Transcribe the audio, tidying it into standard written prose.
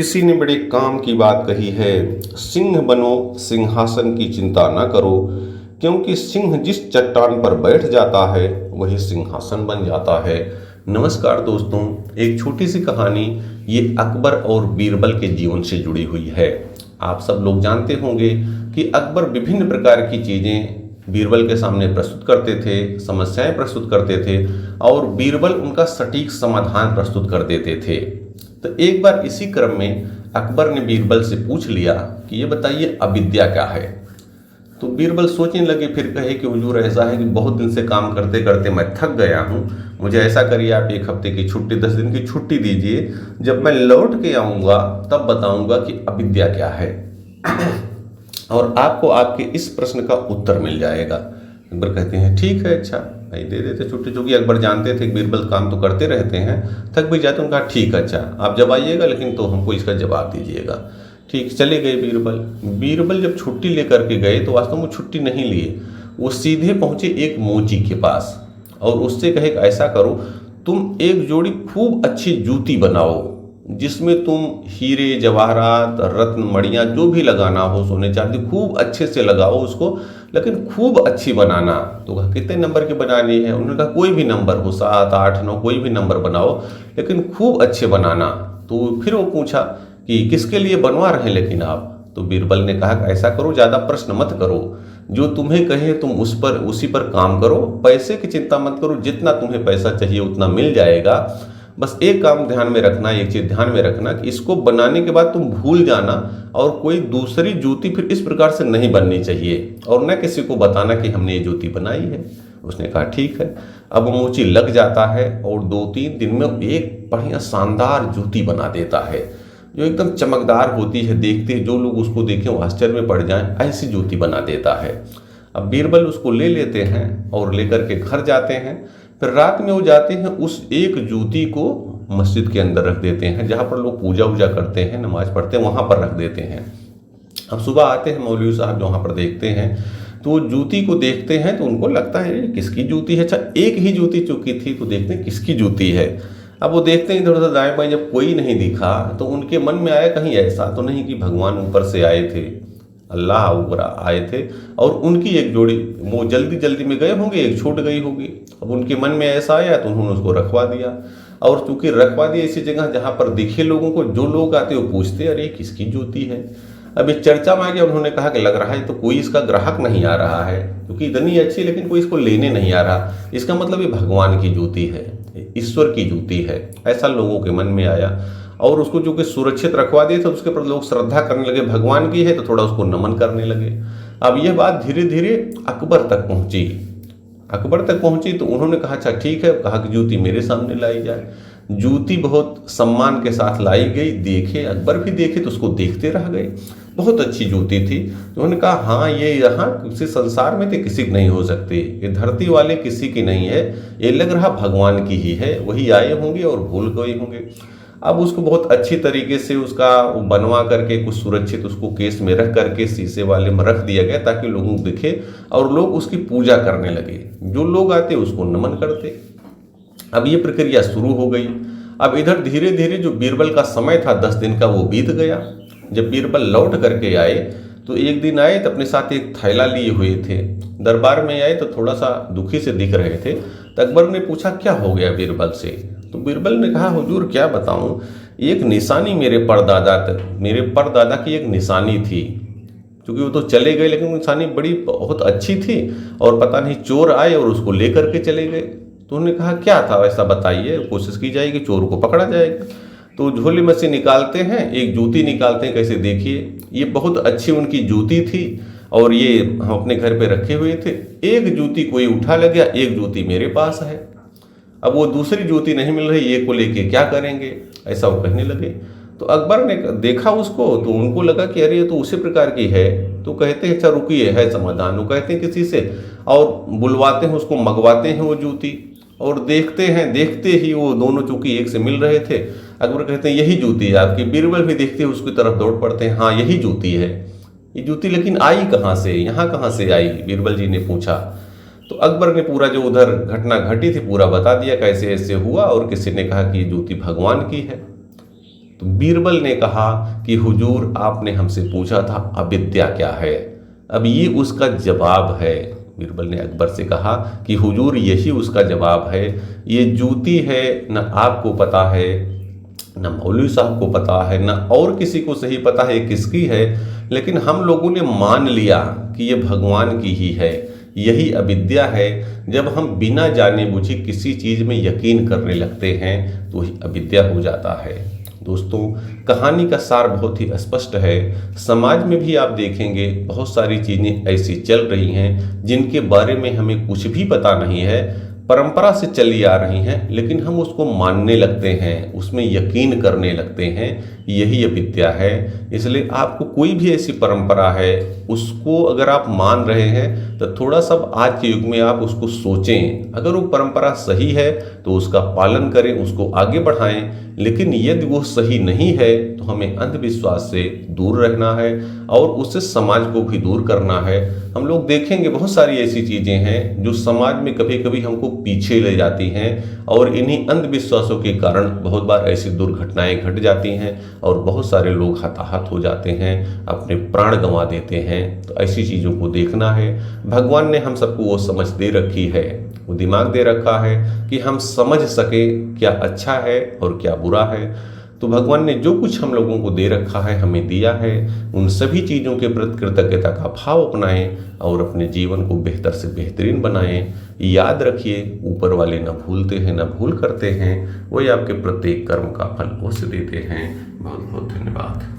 किसी ने बड़े काम की बात कही है, सिंह बनो सिंहासन की चिंता न करो, क्योंकि सिंह जिस चट्टान पर बैठ जाता है वही सिंहासन बन जाता है। नमस्कार दोस्तों, एक छोटी सी कहानी ये अकबर और बीरबल के जीवन से जुड़ी हुई है। आप सब लोग जानते होंगे कि अकबर विभिन्न प्रकार की चीज़ें बीरबल के सामने प्रस्तुत करते थे, समस्याएं प्रस्तुत करते थे और बीरबल उनका सटीक समाधान प्रस्तुत कर देते थे। तो एक बार इसी क्रम में अकबर ने बीरबल से पूछ लिया कि ये बताइए अविद्या क्या है। तो बीरबल सोचने लगे, फिर कहे कि हुजूर ऐसा है कि बहुत दिन से काम करते करते मैं थक गया हूँ, मुझे ऐसा करिए आप 1 हफ्ते की छुट्टी 10 दिन की छुट्टी दीजिए, जब मैं लौट के आऊँगा तब बताऊँगा कि अविद्या क्या है और आपको आपके इस प्रश्न का उत्तर मिल जाएगा। अकबर कहते हैं ठीक है, अच्छा भाई दे देते छुट्टी, चूँकि अकबर जानते थे कि बीरबल काम तो करते रहते हैं, थक भी जाते, उनका ठीक है, अच्छा आप जब आइएगा लेकिन तो हमको इसका जवाब दीजिएगा। ठीक, चले गए बीरबल जब छुट्टी लेकर के गए तो वास्तव में छुट्टी नहीं लिए, वो सीधे पहुँचे एक मोची के पास और उससे कहे कि ऐसा करो, तुम एक जोड़ी खूब अच्छी जूती बनाओ जिसमें तुम हीरे जवाहरात रत्न मणियाँ जो भी लगाना हो, सोने चांदी खूब अच्छे से लगाओ उसको, लेकिन खूब अच्छी बनाना। तो कहा कितने नंबर की बनानी है? उन्होंने कहा कोई भी नंबर हो, 7 8 9 कोई भी नंबर बनाओ, लेकिन खूब अच्छे बनाना। तो फिर वो पूछा कि किसके लिए बनवा रहे हैं लेकिन आप? तो बीरबल ने कहा ऐसा करो, ज़्यादा प्रश्न मत करो, जो तुम्हें कहे तुम उसी पर काम करो, पैसे की चिंता मत करो, जितना तुम्हें पैसा चाहिए उतना मिल जाएगा। बस एक काम ध्यान में रखना, एक चीज़ ध्यान में रखना कि इसको बनाने के बाद तुम भूल जाना और कोई दूसरी जूती फिर इस प्रकार से नहीं बननी चाहिए और न किसी को बताना कि हमने ये जूती बनाई है। उसने कहा ठीक है। अब मोची लग जाता है और 2-3 दिन में एक बढ़िया शानदार जूती बना देता है जो एकदम चमकदार होती है, देखते जो लोग उसको देखें वो आश्चर्य में पड़ जाएं, ऐसी जूती बना देता है। अब बीरबल उसको ले लेते हैं और लेकर के घर जाते हैं। फिर रात में वो जाते हैं, उस एक जूती को मस्जिद के अंदर रख देते हैं जहाँ पर लोग पूजा वूजा करते हैं, नमाज पढ़ते हैं, वहाँ पर रख देते हैं। अब सुबह आते हैं मौलवी साहब जो वहाँ पर देखते हैं, तो जूती को देखते हैं तो उनको लगता है किसकी जूती है। अच्छा, एक ही जूती चुकी थी, तो देखते हैं किसकी जूती है। अब वो देखते हैं इधर उधर दाएं बाएं, जब कोई नहीं दिखा तो उनके मन में आया कहीं ऐसा तो नहीं कि भगवान ऊपर से आए थे, अल्लाह ऊपर आए थे और उनकी एक जोड़ी वो जल्दी जल्दी में गए होंगे, एक छूट गई होगी। अब उनके मन में ऐसा आया तो उन्होंने उसको रखवा दिया और चूंकि रखवा दिया ऐसी जगह जहाँ पर दिखे लोगों को, जो लोग आते वो पूछते अरे किसकी जूती है। अब इस चर्चा में आ गया, उन्होंने कहा कि लग रहा है तो कोई इसका ग्राहक नहीं आ रहा है, क्योंकि इतनी अच्छी लेकिन कोई इसको लेने नहीं आ रहा, इसका मतलब ये भगवान की जूती है, ईश्वर की जूती है, ऐसा लोगों के मन में आया। और उसको जो कि सुरक्षित रखवा दिए थे उसके पर लोग श्रद्धा करने लगे, भगवान की है तो थोड़ा उसको नमन करने लगे। अब यह बात धीरे धीरे अकबर तक पहुंची तो उन्होंने कहा अच्छा ठीक है, कहा कि जूती मेरे सामने लाई जाए। जूती बहुत सम्मान के साथ लाई गई, देखे अकबर भी देखे तो उसको देखते रह गए, बहुत अच्छी जूती थी। तो उन्होंने कहा हाँ ये यहाँ किसी संसार में तो किसी की नहीं हो सकती, ये धरती वाले किसी की नहीं है, ये लग रहा भगवान की ही है, वही आए होंगे और भूल गए होंगे। अब उसको बहुत अच्छी तरीके से उसका बनवा करके कुछ सुरक्षित उसको केस में रख करके शीशे वाले में रख दिया गया ताकि लोगों को दिखे और लोग उसकी पूजा करने लगे, जो लोग आते उसको नमन करते। अब ये प्रक्रिया शुरू हो गई। अब इधर धीरे धीरे जो बीरबल का समय था 10 दिन का वो बीत गया। जब बीरबल लौट करके आए तो एक दिन आए तो अपने साथ एक थैला लिए हुए थे, दरबार में आए तो थोड़ा सा दुखी से दिख रहे थे। तो अकबर ने पूछा क्या हो गया बीरबल से? तो बीरबल ने कहा हुजूर क्या बताऊं, एक निशानी मेरे परदादा की एक निशानी थी, क्योंकि वो तो चले गए लेकिन निशानी बड़ी बहुत अच्छी थी और पता नहीं चोर आए और उसको लेकर के चले गए। तो उन्होंने कहा क्या था ऐसा बताइए, कोशिश की जाएगी, चोर को पकड़ा जाएगा। तो झोले में से निकालते हैं, एक जूती निकालते हैं, कैसे देखिए ये बहुत अच्छी उनकी जूती थी और ये हम अपने घर पे रखे हुए थे, एक जूती कोई उठा ले गया, एक जूती मेरे पास है, अब वो दूसरी जूती नहीं मिल रही, ये को लेके क्या करेंगे, ऐसा वो कहने लगे। तो अकबर ने देखा उसको तो उनको लगा कि अरे ये तो उसी प्रकार की है। तो कहते हैं अच्छा रुकिए है समाधान, वो कहते हैं किसी से और बुलवाते हैं उसको, मंगवाते हैं वो जूती और देखते हैं, देखते ही वो दोनों चूंकि एक से मिल रहे थे, अकबर कहते हैं यही जूती है आपकी। बीरबल भी देखते हैं उसकी तरफ दौड़ पड़ते हैं, हाँ यही जूती है। ये जूती लेकिन आई कहाँ से, यहाँ कहाँ से आई, बीरबल जी ने पूछा। तो अकबर ने पूरा जो उधर घटना घटी थी पूरा बता दिया, कैसे ऐसे हुआ, और किसी ने कहा कि ये जूती भगवान की है। तो बीरबल ने कहा कि हुजूर आपने हमसे पूछा था अविद्या क्या है, अब ये उसका जवाब है। बीरबल ने अकबर से कहा कि हुजूर यही उसका जवाब है, ये जूती है, न आपको पता है न मौलवी साहब को पता है न और किसी को सही पता है किसकी है, लेकिन हम लोगों ने मान लिया कि ये भगवान की ही है। यही अविद्या है। जब हम बिना जाने बुझे किसी चीज़ में यकीन करने लगते हैं तो वही अविद्या हो जाता है। दोस्तों, कहानी का सार बहुत ही स्पष्ट है। समाज में भी आप देखेंगे बहुत सारी चीज़ें ऐसी चल रही हैं जिनके बारे में हमें कुछ भी पता नहीं है, परंपरा से चली आ रही हैं, लेकिन हम उसको मानने लगते हैं, उसमें यकीन करने लगते हैं। यही अविद्या है। इसलिए आपको कोई भी ऐसी परंपरा है उसको अगर आप मान रहे हैं तो थोड़ा सा आज के युग में आप उसको सोचें। अगर वो परंपरा सही है तो उसका पालन करें, उसको आगे बढ़ाएं, लेकिन यदि वो सही नहीं है तो हमें अंधविश्वास से दूर रहना है और उससे समाज को भी दूर करना है। हम लोग देखेंगे बहुत सारी ऐसी चीज़ें हैं जो समाज में कभी कभी हमको पीछे ले जाती हैं और इन्हीं अंधविश्वासों के कारण बहुत बार ऐसी दुर्घटनाएं घट जाती हैं और बहुत सारे लोग हताहत हो जाते हैं, अपने प्राण गंवा देते हैं। तो ऐसी चीज़ों को देखना है। भगवान ने हम सबको वो समझ दे रखी है, वो दिमाग दे रखा है कि हम समझ सके क्या अच्छा है और क्या बुरा है। तो भगवान ने जो कुछ हम लोगों को दे रखा है, हमें दिया है, उन सभी चीज़ों के प्रति कृतज्ञता का भाव अपनाएं और अपने जीवन को बेहतर से बेहतरीन बनाएं। याद रखिए, ऊपर वाले न भूलते हैं न भूल करते हैं, वही आपके प्रत्येक कर्म का फल अवश्य देते हैं। बहुत बहुत धन्यवाद।